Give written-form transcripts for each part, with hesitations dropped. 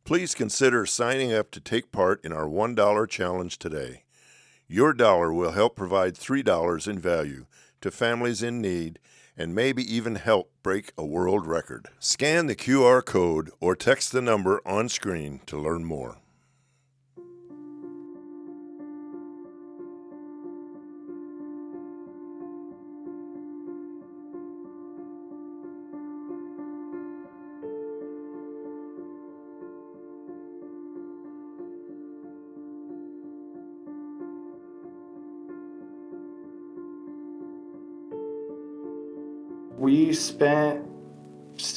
Please consider signing up to take part in our $1 challenge today. Your dollar will help provide $3 in value to families in need and maybe even help break a world record. Scan the QR code or text the number on screen to learn more. We spent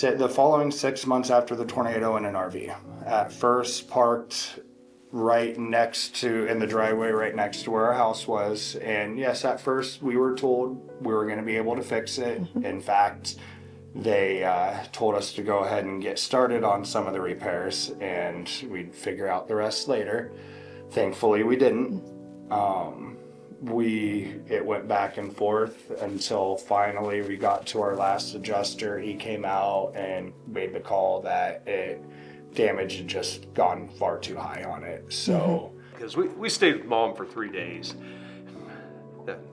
the following 6 months after the tornado in an RV. At first parked right next to, in the driveway right next to where our house was. And yes, at first we were told we were going to be able to fix it. In fact, they told us to go ahead and get started on some of the repairs and we'd figure out the rest later. Thankfully we didn't. It went back and forth until finally we got to our last adjuster. He came out and made the call that damage had just gone far too high on it. So, because we stayed with Mom for 3 days.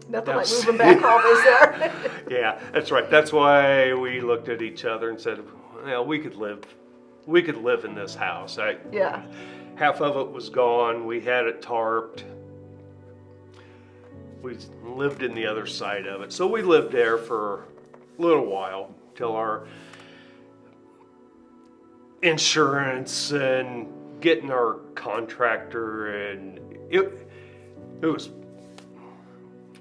Nothing like moving back home, is there? Yeah, that's right. That's why we looked at each other and said, well, we could live in this house. Yeah. Half of it was gone. We had it tarped. We lived in the other side of it. So we lived there for a little while till our insurance and getting our contractor, and it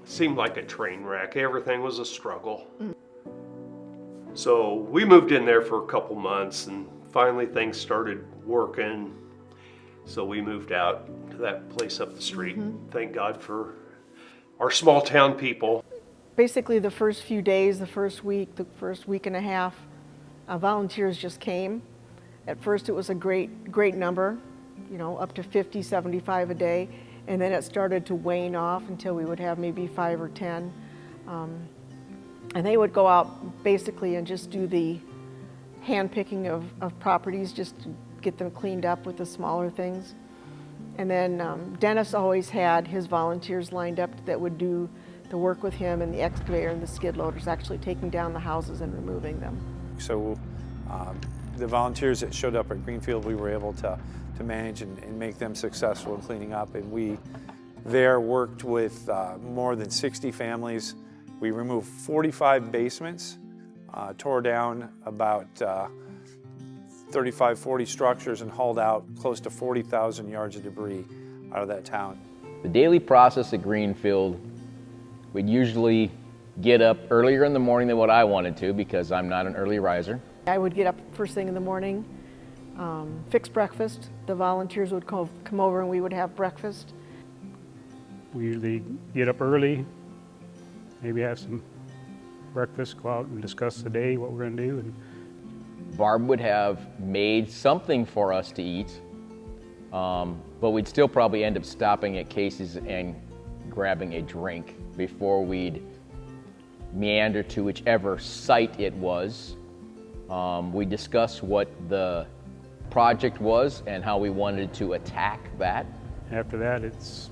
seemed like a train wreck. Everything was a struggle. So we moved in there for a couple months and finally things started working. So we moved out to that place up the street. Thank God for our small town people. Basically the first few days, the first week and a half, volunteers just came. At first it was a great number, up to 50, 75 a day. And then it started to wane off until we would have maybe 5 or 10. And they would go out basically and just do the hand picking of properties, just to get them cleaned up with the smaller things. And then Dennis always had his volunteers lined up that would do the work with him and the excavator and the skid loaders, actually taking down the houses and removing them. So the volunteers that showed up at Greenfield, we were able to manage and make them successful in cleaning up. And we there worked with more than 60 families. We removed 45 basements, tore down about 35, 40 structures, and hauled out close to 40,000 yards of debris out of that town. The daily process at Greenfield, we'd usually get up earlier in the morning than what I wanted to because I'm not an early riser. I would get up first thing in the morning, fix breakfast. The volunteers would come over and we would have breakfast. We usually get up early, maybe have some breakfast, go out and discuss the day, what we're going to do. And Barb would have made something for us to eat, but we'd still probably end up stopping at Casey's and grabbing a drink before we'd meander to whichever site it was. We discussed what the project was and how we wanted to attack that. after that, it's,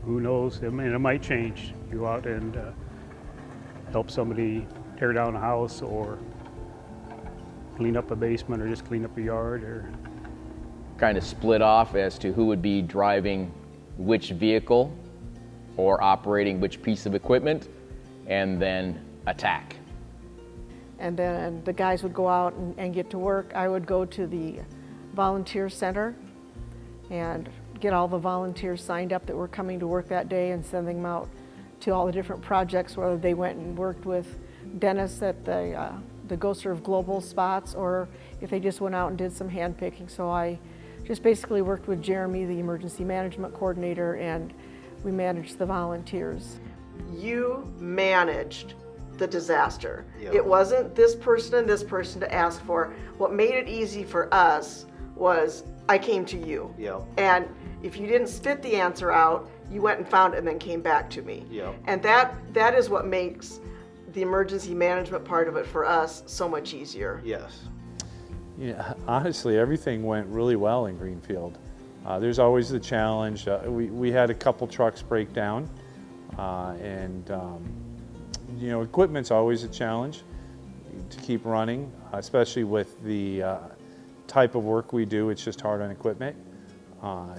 who knows, I mean, it might change. You go out and help somebody tear down a house or clean up a basement or just clean up a yard, or kind of split off as to who would be driving which vehicle or operating which piece of equipment, and then attack. And then the guys would go out and get to work. I would go to the volunteer center and get all the volunteers signed up that were coming to work that day and send them out to all the different projects, whether they went and worked with Dennis at the GoServ Global spots, or if they just went out and did some hand picking. So I just basically worked with Jermey, the emergency management coordinator, and we managed the volunteers. You managed the disaster. Yep. It wasn't this person and this person to ask for. What made it easy for us was I came to you. Yep. And if you didn't spit the answer out, you went and found it and then came back to me. Yep. And that is what makes the emergency management part of it for us so much easier. Yes. Yeah, honestly, everything went really well in Greenfield. There's always the challenge. We had a couple trucks break down, and equipment's always a challenge to keep running, especially with the type of work we do. It's just hard on equipment.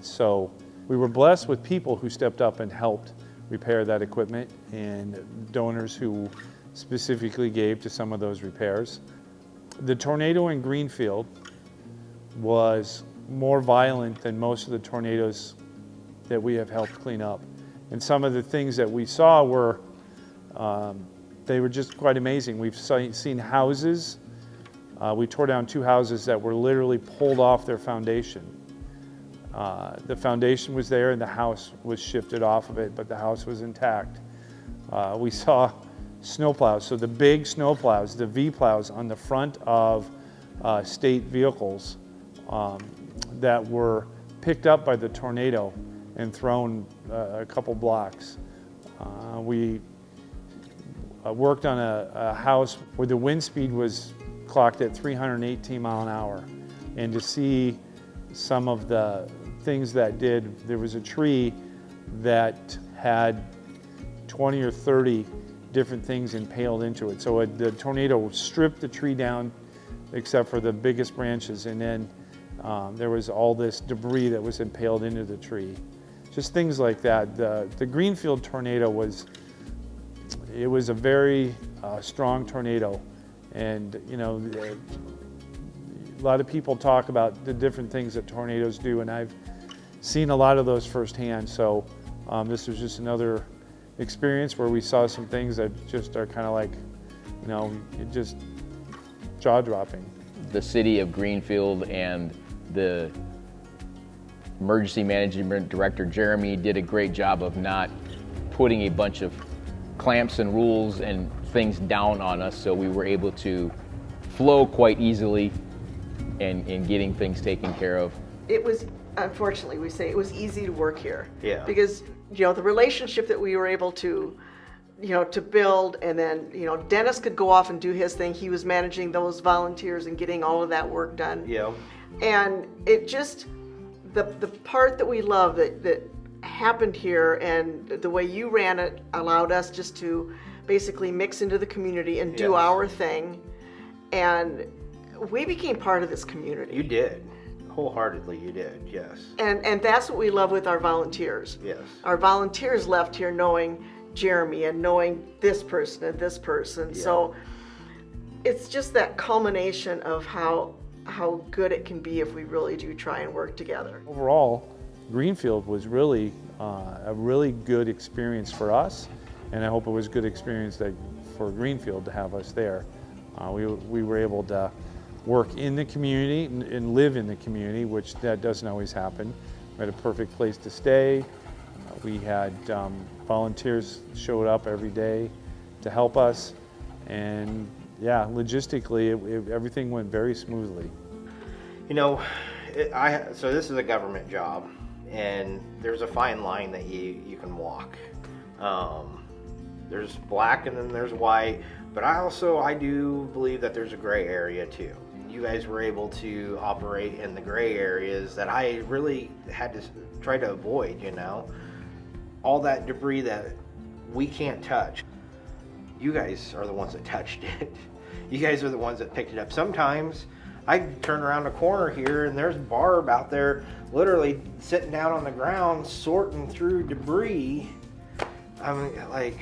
So we were blessed with people who stepped up and helped repair that equipment, and donors who specifically gave to some of those repairs. The tornado in Greenfield was more violent than most of the tornadoes that we have helped clean up. And some of the things that we saw were, they were just quite amazing. We've seen houses. We tore down 2 houses that were literally pulled off their foundation. The foundation was there and the house was shifted off of it, but the house was intact. We saw snowplows, so the big snowplows, the V-plows on the front of state vehicles that were picked up by the tornado and thrown a couple blocks. We worked on a house where the wind speed was clocked at 318 mile an hour. And to see some of the things that did, there was a tree that had 20 or 30 different things impaled into it. So the tornado stripped the tree down except for the biggest branches, and then there was all this debris that was impaled into the tree. Just things like that. The Greenfield tornado was a very strong tornado, and a lot of people talk about the different things that tornadoes do, and I've seen a lot of those firsthand. So this was just another experience where we saw some things that just are kind of like, just jaw-dropping. The city of Greenfield and the emergency management director, Jermey, did a great job of not putting a bunch of clamps and rules and things down on us, so we were able to flow quite easily in getting things taken care of. It was, unfortunately, we say it was easy to work here. Yeah. Because, the relationship that we were able to, to build, and then, Dennis could go off and do his thing. He was managing those volunteers and getting all of that work done. Yeah. And it just, the part that we love that happened here, and the way you ran it allowed us just to basically mix into the community and do our thing. And we became part of this community. You did. Wholeheartedly, you did, yes. And that's what we love with our volunteers. Yes. Our volunteers left here knowing Jermey and knowing this person and this person. Yeah. So it's just that culmination of how good it can be if we really do try and work together. Overall, Greenfield was really a really good experience for us, and I hope it was a good experience for Greenfield to have us there. We were able to work in the community and live in the community, which that doesn't always happen. We had a perfect place to stay. We had volunteers showed up every day to help us, and logistically, everything went very smoothly. So this is a government job, and there's a fine line that you can walk. There's black and then there's white, but I do believe that there's a gray area too. You guys were able to operate in the gray areas that I really had to try to avoid, all that debris that we can't touch. You guys are the ones that touched it. You guys are the ones that picked it up. Sometimes I turn around the corner here and there's Barb out there literally sitting down on the ground sorting through debris. I mean, like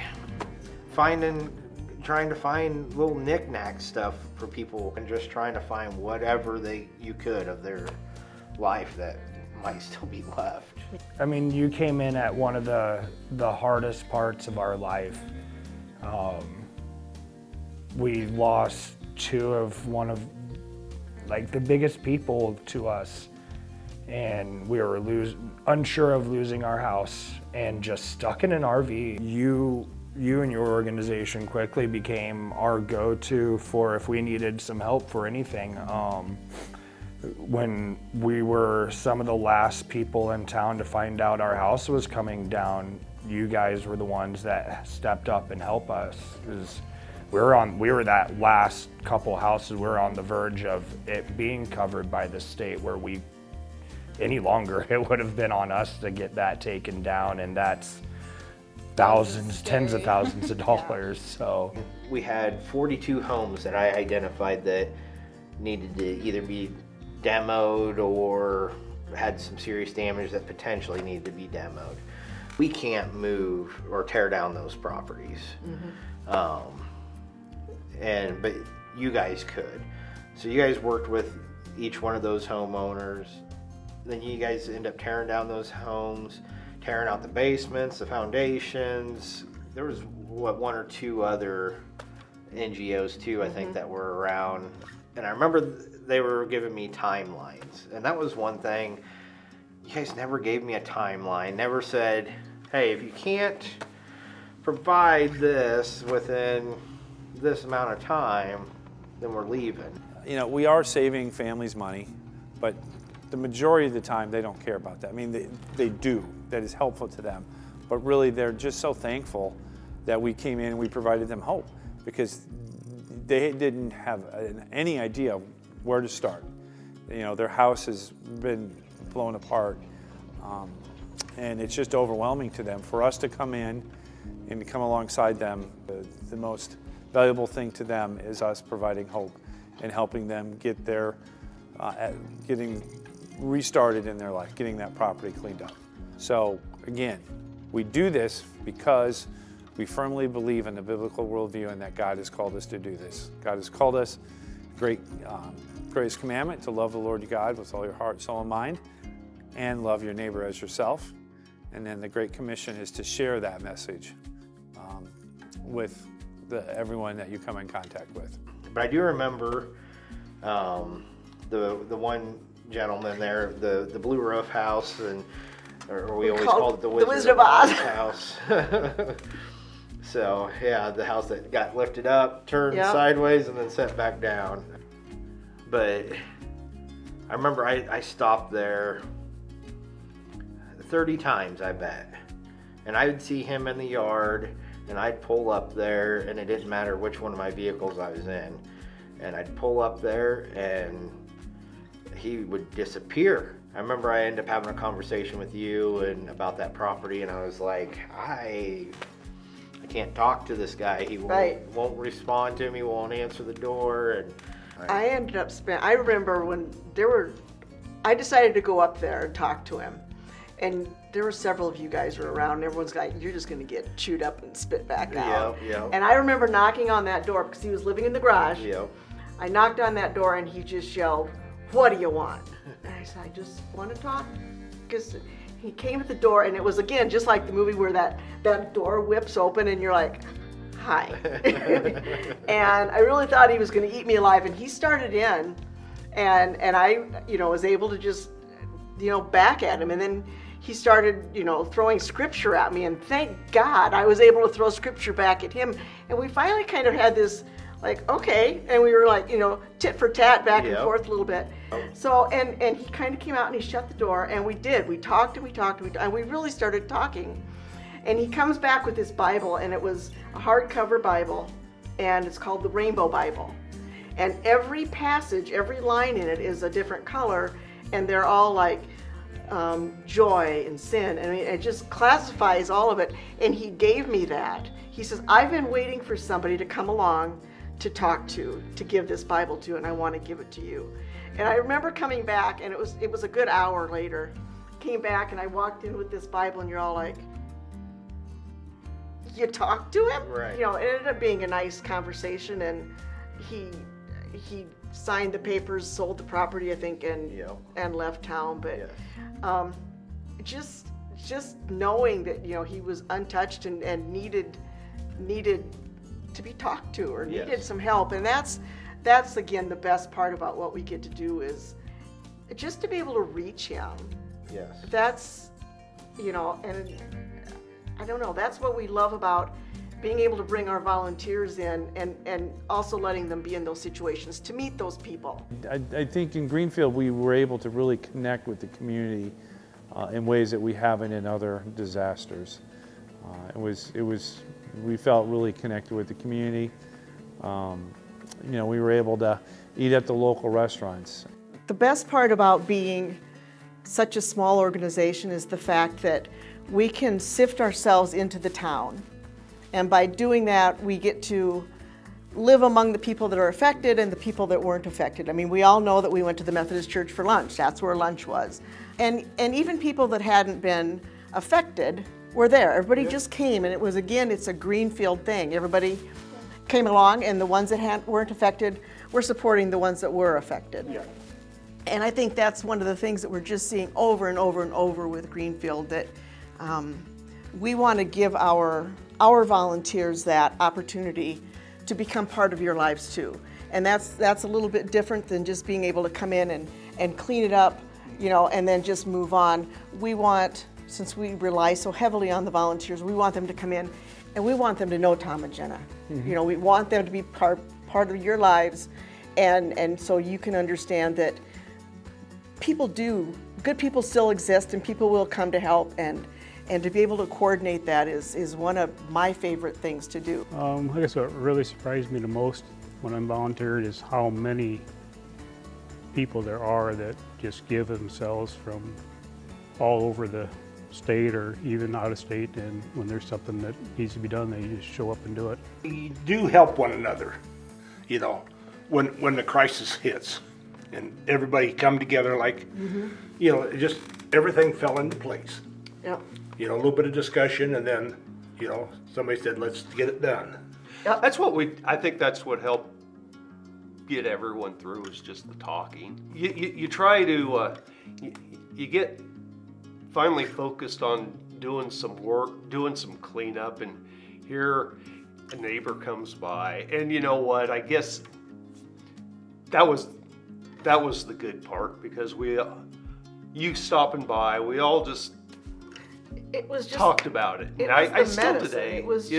trying to find little knick-knack stuff for people and just trying to find whatever you could of their life that might still be left. I mean, you came in at one of the hardest parts of our life. We lost two of one of the biggest people to us, and we were unsure of losing our house and just stuck in an RV. You and your organization quickly became our go-to for if we needed some help for anything. When we were some of the last people in town to find out our house was coming down, you guys were the ones that stepped up and helped us. we were that last couple houses, we were on the verge of it being covered by the state, where any longer it would have been on us to get that taken down, and that's thousands, tens of thousands of dollars. So we had 42 homes that I identified that needed to either be demoed or had some serious damage that potentially needed to be demoed. We can't move or tear down those properties. But you guys could. So you guys worked with each one of those homeowners. Then you guys end up tearing down those homes, tearing out the basements, the foundations. There was one or two other NGOs too, I think, that were around. And I remember they were giving me timelines. And that was one thing. You guys never gave me a timeline, never said, hey, if you can't provide this within this amount of time, then we're leaving. You know, we are saving families money, but the majority of the time they don't care about that. I mean, they do. That is helpful to them. But really, they're just so thankful that we came in and we provided them hope, because they didn't have any idea where to start. You know, their house has been blown apart, and it's just overwhelming to them. For us to come in and to come alongside them, the most valuable thing to them is us providing hope and helping them get getting restarted in their life, getting that property cleaned up. So again, we do this because we firmly believe in the biblical worldview and that God has called us to do this. God has called us, greatest commandment, to love the Lord your God with all your heart, soul, and mind, and love your neighbor as yourself. And then the Great Commission is to share that message with everyone that you come in contact with. But I do remember the one gentleman there, the blue roof house, or we always called it the Wizard of Oz house. So yeah, the house that got lifted up, turned sideways, and then set back down. But I remember I stopped there 30 times, I bet. And I would see him in the yard, and I'd pull up there, and it didn't matter which one of my vehicles I was in. And I'd pull up there, and he would disappear. I remember I ended up having a conversation with you and about that property, and I was like, I can't talk to this guy. He won't respond to me, won't answer the door. And I ended up I remember when I decided to go up there and talk to him. And there were several of you guys were around, and everyone's like, you're just going to get chewed up and spit back out. And I remember knocking on that door because he was living in the garage. I knocked on that door, and he just yelled, what do you want? And I said, I just want to talk. Because he came at the door, and it was, again, just like the movie where that door whips open, and you're like, hi. And I really thought he was going to eat me alive. And he started in, and I, was able to just, back at him. And then he started, throwing scripture at me, and thank God I was able to throw scripture back at him. And we finally kind of had this, like, okay, and we were like, tit for tat, back and forth a little bit. So, and he kind of came out and he shut the door, and we talked and we really started talking. And he comes back with this Bible, and it was a hardcover Bible, and it's called the Rainbow Bible. And every passage, every line in it is a different color, and they're all like, joy and sin. I mean, it just classifies all of it. And he gave me that. He says, I've been waiting for somebody to come along to talk to give this Bible to, and I want to give it to you. And I remember coming back, and it was a good hour later. Came back, and I walked in with this Bible, and you're all like, you talked to him? Right. It ended up being a nice conversation, and he signed the papers, sold the property, I think, and left town. But just knowing that he was untouched and needed to be talked to, or needed some help, and that's again the best part about what we get to do, is just to be able to reach him. Yes. That's and I don't know, that's what we love about being able to bring our volunteers in, and also letting them be in those situations to meet those people. I think in Greenfield we were able to really connect with the community in ways that we haven't in other disasters. We felt really connected with the community. We were able to eat at the local restaurants. The best part about being such a small organization is the fact that we can sift ourselves into the town. And by doing that, we get to live among the people that are affected and the people that weren't affected. I mean, we all know that we went to the Methodist Church for lunch. That's where lunch was. And even people that hadn't been affected were there. Everybody just came, and it was, again, it's a Greenfield thing. Everybody came along, and the ones that weren't affected were supporting the ones that were affected. Yeah. And I think that's one of the things that we're just seeing over and over and over with Greenfield, that we want to give our volunteers that opportunity to become part of your lives too. And that's a little bit different than just being able to come in and clean it up, and then just move on. We want, since we rely so heavily on the volunteers, we want them to come in and we want them to know Tom and Jenna. Mm-hmm. We want them to be part of your lives, and so you can understand that good people still exist, and people will come to help, and to be able to coordinate that is one of my favorite things to do. I guess what really surprised me the most when I volunteered is how many people there are that just give themselves from all over the state or even out of state, and when there's something that needs to be done, they just show up and do it. We do help one another, when the crisis hits, and everybody come together like, just everything fell into place. Yep. A little bit of discussion, and then, somebody said, let's get it done. Yep. I think that's what helped get everyone through, is just the talking. You try to, you get finally focused on doing some work, doing some cleanup, and here a neighbor comes by, and you know what, I guess that was the good part, because you stopping by, we all just talked about it. And I still medicine. today, it was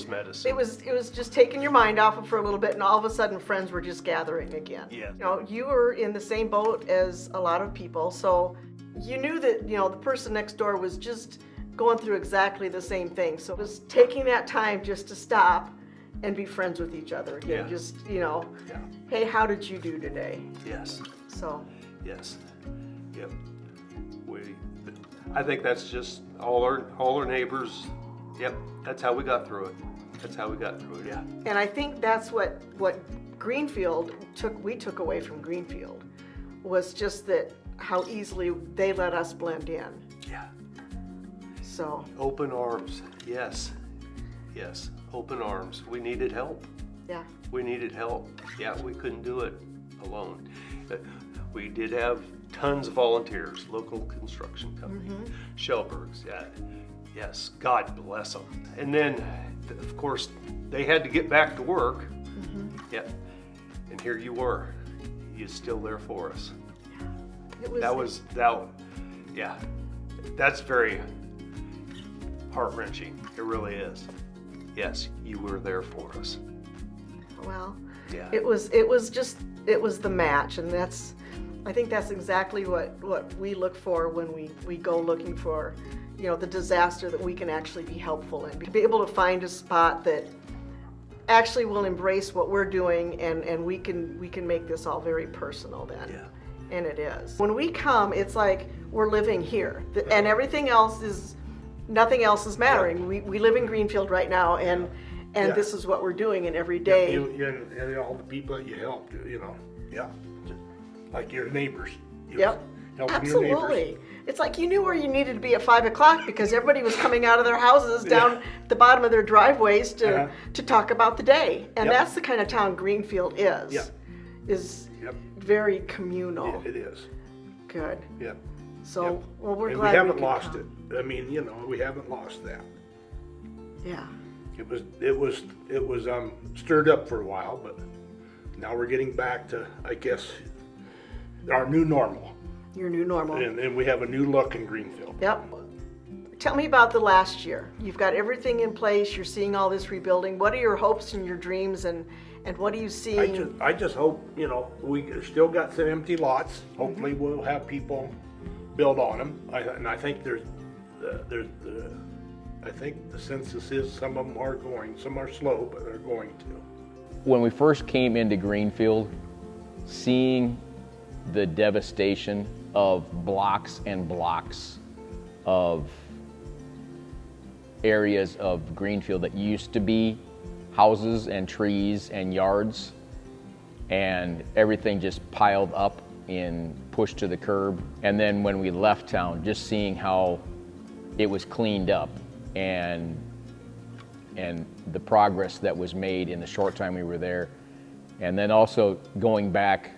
medicine. It was just taking your mind off it for a little bit, and all of a sudden friends were just gathering again. Yeah. You were in the same boat as a lot of people, so you knew that, the person next door was just going through exactly the same thing. So it was taking that time just to stop and be friends with each other again. Yeah. Just, hey, how did you do today? Yes. So. Yes. Yep. I think that's just all our neighbors. Yep. That's how we got through it. Yeah. And I think that's what Greenfield we took away from Greenfield, was just that how easily they let us blend in. Yeah. So. Open arms. Yes. Open arms. We needed help. Yeah. Yeah, we couldn't do it alone. We did have tons of volunteers, local construction company, Shellbergs, yeah. Yes, God bless them. And then, of course, they had to get back to work. Yeah. And here you were. You're still there for us. Yeah. That's very heart-wrenching. It really is. Yes, you were there for us. Well, yeah. It was the match, and I think that's exactly what we look for when we go looking for, the disaster that we can actually be helpful in. To be able to find a spot that actually will embrace what we're doing, and we can make this all very personal then. Yeah. And it is. When we come, it's like we're living here, and nothing else is mattering. We live in Greenfield right now, and this is what we're doing, and every day. And all the people that you helped, yeah, like your neighbors. Yep, absolutely. Your neighbors. It's like you knew where you needed to be at 5 o'clock because everybody was coming out of their houses down the bottom of their driveways to talk about the day, and that's the kind of town Greenfield is. Yeah. Is very communal. Yeah, it is. Good. Yeah. So, well, we're and glad we haven't could lost come. it. I mean, we haven't lost that. Yeah. It was stirred up for a while, but now we're getting back to, I guess, our new normal. Your new normal. And we have a new look in Greenfield. Yep. Tell me about the last year. You've got everything in place. You're seeing all this rebuilding. What are your hopes and your dreams, and what are you seeing? I just hope, we still got some empty lots. Hopefully we'll have people build on them. I think I think the census is some of them are going, some are slow, but they're going to. When we first came into Greenfield, seeing the devastation of blocks and blocks of areas of Greenfield that used to be houses and trees and yards, and everything just piled up and pushed to the curb. And then when we left town, just seeing how it was cleaned up and the progress that was made in the short time we were there. And then also going back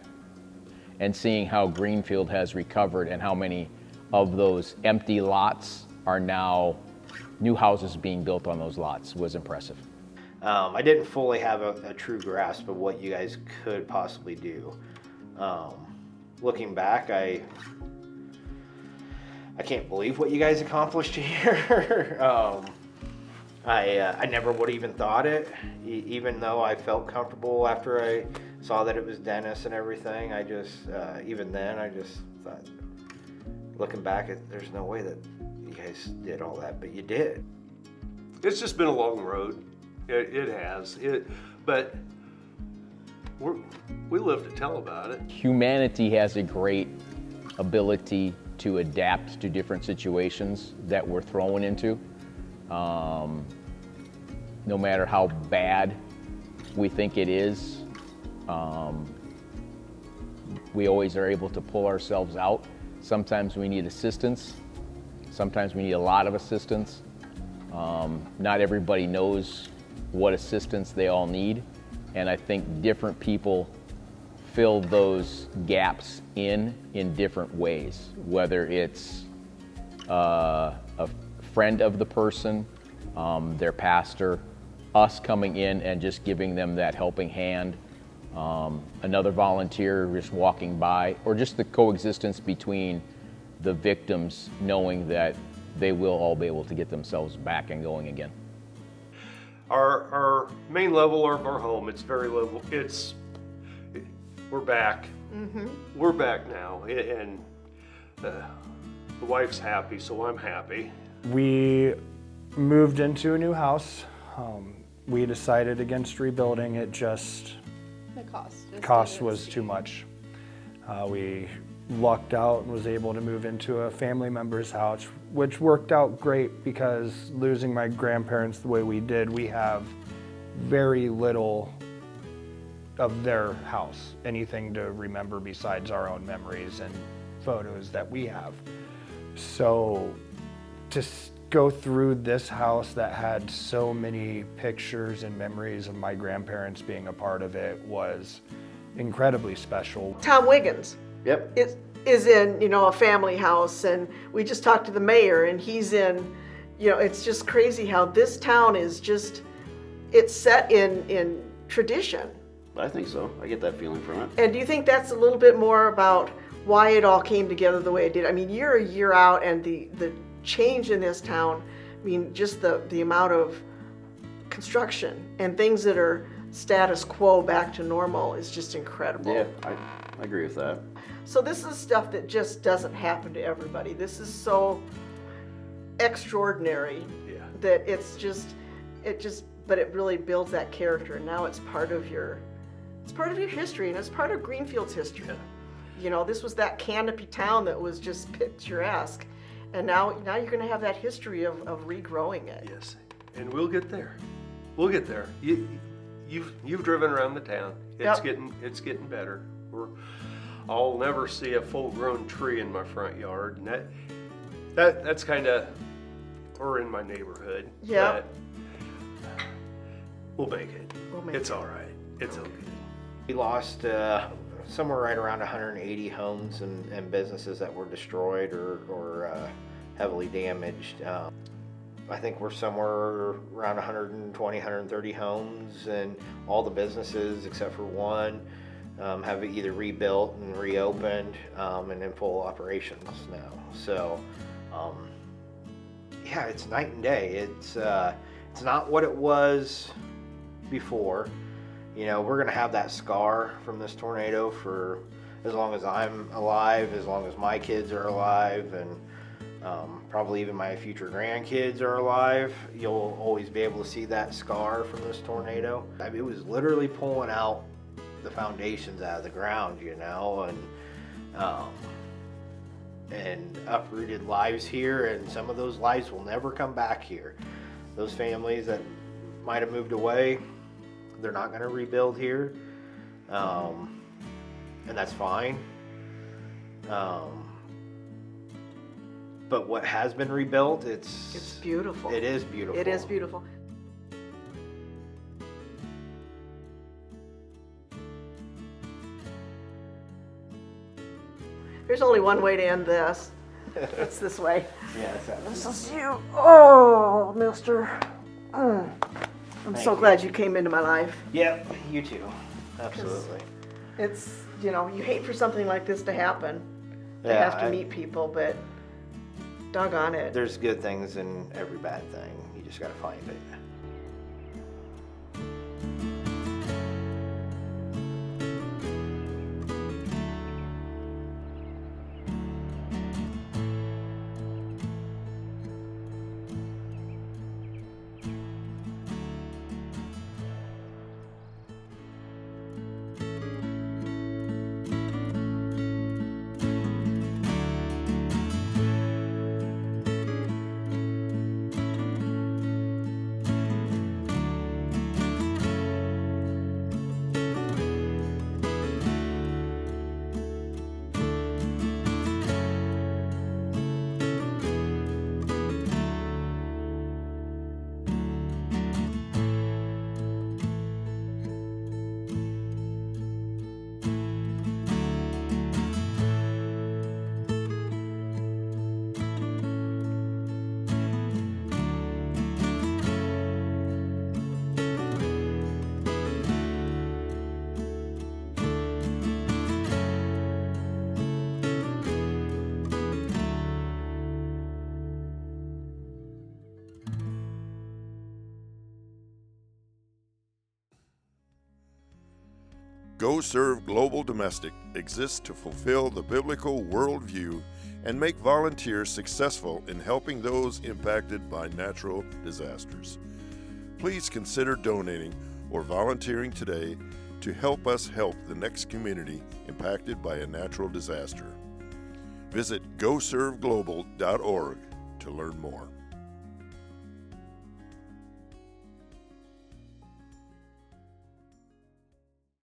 and seeing how Greenfield has recovered and how many of those empty lots are now new houses being built on those lots was impressive. I didn't fully have a true grasp of what you guys could possibly do. Looking back, I can't believe what you guys accomplished here. I never would have even thought it, even though I felt comfortable after I saw that it was Dennis and everything. I just, even then, I just thought, looking back, there's no way that you guys did all that, but you did. It's just been a long road. It has. But we live to tell about it. Humanity has a great ability to adapt to different situations that we're thrown into. No matter how bad we think it is, we always are able to pull ourselves out. Sometimes we need assistance. Sometimes we need a lot of assistance. Not everybody knows what assistance they all need, and I think different people fill those gaps in different ways, whether it's a friend of the person, their pastor, us coming in and just giving them that helping hand, another volunteer just walking by, or just the coexistence between the victims knowing that they will all be able to get themselves back and going again. Our main level of our home, it's very level. We're back. Mm-hmm. We're back now, and the wife's happy, so I'm happy. We moved into a new house. We decided against rebuilding it. Just The cost was too much. We lucked out and was able to move into a family member's house, which worked out great because losing my grandparents the way we did, we have very little of their house, anything to remember besides our own memories and photos that we have. So to go through this house that had so many pictures and memories of my grandparents being a part of it was incredibly special. Tom Wiggins. Yep. Is in, a family house, and we just talked to the mayor, and he's in, it's just crazy how this town is just, it's set in tradition. I think so. I get that feeling from it. And do you think that's a little bit more about why it all came together the way it did? I mean, year in, year out, and the change in this town, I mean, just the amount of construction and things that are status quo back to normal is just incredible. Yeah, I agree with that. So this is stuff that just doesn't happen to everybody. This is so extraordinary that but it really builds that character. And now it's part of your history, and it's part of Greenfield's history. This was that canopy town that was just picturesque, and now you're going to have that history of regrowing it. Yes, and we'll get there. We'll get there. You've driven around the town. It's getting better. I'll never see a full-grown tree in my front yard, and that's kind of, or in my neighborhood. Yeah. We'll make it. It's all right. It's okay. We lost somewhere right around 180 homes and businesses that were destroyed or heavily damaged. I think we're somewhere around 120, 130 homes, and all the businesses except for one have either rebuilt and reopened and in full operations now. So, it's night and day. It's not what it was before. We're gonna have that scar from this tornado for as long as I'm alive, as long as my kids are alive, and Probably even my future grandkids are alive. You'll always be able to see that scar from this tornado. I mean, it was literally pulling out the foundations out of the ground, you know, and uprooted lives here, and some of those lives will never come back here. Those families that might have moved away, they're not going to rebuild here, and that's fine. But what has been rebuilt, It's beautiful. It is beautiful. It is beautiful. There's only one way to end this. It's this way. Yes, This is you. Oh, Miester. I'm so glad you came into my life. Yep, you too. Absolutely. It's, you know, you hate for something like this to happen. To Yeah, have to meet people, but doggone it. There's good things in every bad thing. You just got to find it. GoServ Global Domestic exists to fulfill the biblical worldview and make volunteers successful in helping those impacted by natural disasters. Please consider donating or volunteering today to help us help the next community impacted by a natural disaster. Visit GoServGlobal.org to learn more.